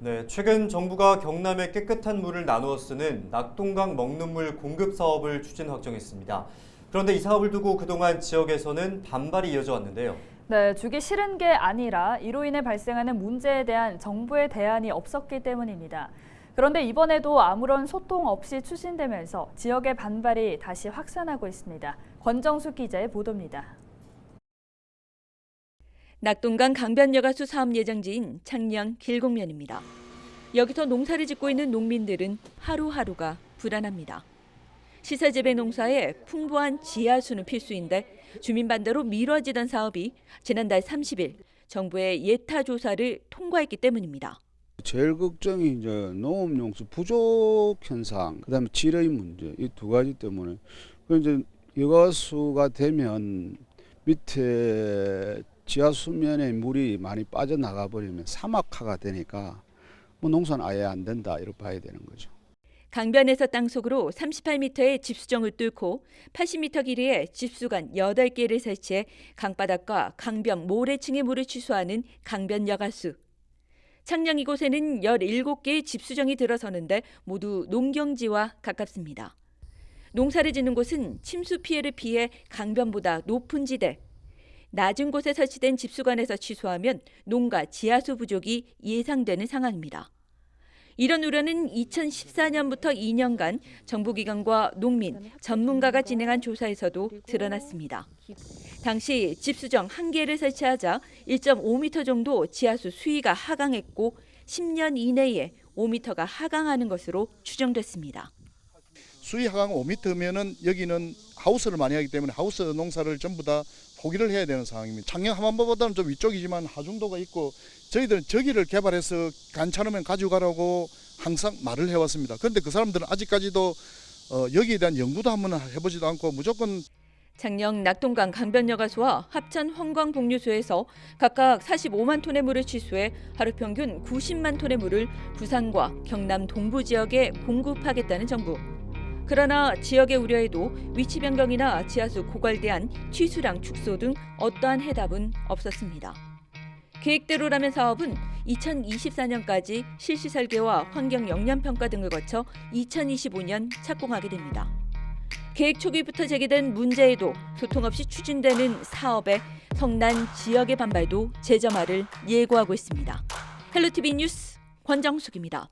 네, 최근 정부가 경남에 깨끗한 물을 나누어 쓰는 낙동강 먹는 물 공급 사업을 추진 확정했습니다. 그런데 이 사업을 두고 그동안 지역에서는 반발이 이어져 왔는데요. 네, 주기 싫은 게 아니라 이로 인해 발생하는 문제에 대한 정부의 대안이 없었기 때문입니다. 그런데 이번에도 아무런 소통 없이 추진되면서 지역의 반발이 다시 확산하고 있습니다. 권정수 기자의 보도입니다. 낙동강 강변여가수 사업 예정지인 창녕 길곡면입니다. 여기서 농사를 짓고 있는 농민들은 하루하루가 불안합니다. 시설재배 농사에 풍부한 지하수는 필수인데 주민 반대로 미뤄지던 사업이 지난달 30일 정부의 예타 조사를 통과했기 때문입니다. 제일 걱정이 이제 농업용수 부족 현상, 그다음에 지뢰 문제 이 두 가지 때문에 이제 여가수가 되면 밑에 지하 수면에 물이 많이 빠져나가 버리면 사막화가 되니까 뭐 농사는 아예 안 된다 이렇게 봐야 되는 거죠. 강변에서 땅속으로 38m의 집수정을 뚫고 80m 길이의 집수관 8개를 설치해 강바닥과 강변 모래층의 물을 취소하는 강변여가수. 창녕 이곳에는 17개의 집수정이 들어서는데 모두 농경지와 가깝습니다. 농사를 짓는 곳은 침수 피해를 피해 강변보다 높은 지대. 낮은 곳에 설치된 집수관에서 취소하면 농가 지하수 부족이 예상되는 상황입니다. 이런 우려는 2014년부터 2년간 정부기관과 농민, 전문가가 진행한 조사에서도 드러났습니다. 당시 집수정 1개를 설치하자 1.5m 정도 지하수 수위가 하강했고 10년 이내에 5m가 하강하는 것으로 추정됐습니다. 수위 하강 5m면은 여기는 하우스를 많이 하기 때문에 하우스 농사를 전부 다 포기를 해야 되는 상황입니다. 창녕 하만보다는 좀 위쪽이지만 하중도가 있고 저희들은 저기를 개발해서 괜찮으면 가지고 가라고 항상 말을 해왔습니다. 그런데 그 사람들은 아직까지도 여기에 대한 연구도 한번 해보지도 않고 무조건 창녕 낙동강 강변여가수와 합천 황광복류소에서 각각 45만 톤의 물을 취수해 하루 평균 90만 톤의 물을 부산과 경남 동부 지역에 공급하겠다는 정부. 그러나 지역의 우려에도 위치 변경이나 지하수 고갈대한 취수량 축소 등 어떠한 해답은 없었습니다. 계획대로라면 사업은 2024년까지 실시 설계와 환경 영향 평가 등을 거쳐 2025년 착공하게 됩니다. 계획 초기부터 제기된 문제에도 소통 없이 추진되는 사업에 성난 지역의 반발도 재점화를 예고하고 있습니다. 헬로티비 뉴스 권정숙입니다.